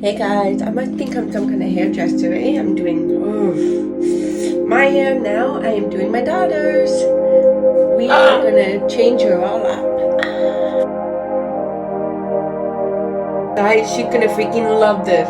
Hey guys, I might think I'm some kind of hairdresser. I'm doing my hair now. I am doing my daughter's. We are gonna change her all up. Guys, she's gonna freaking love this.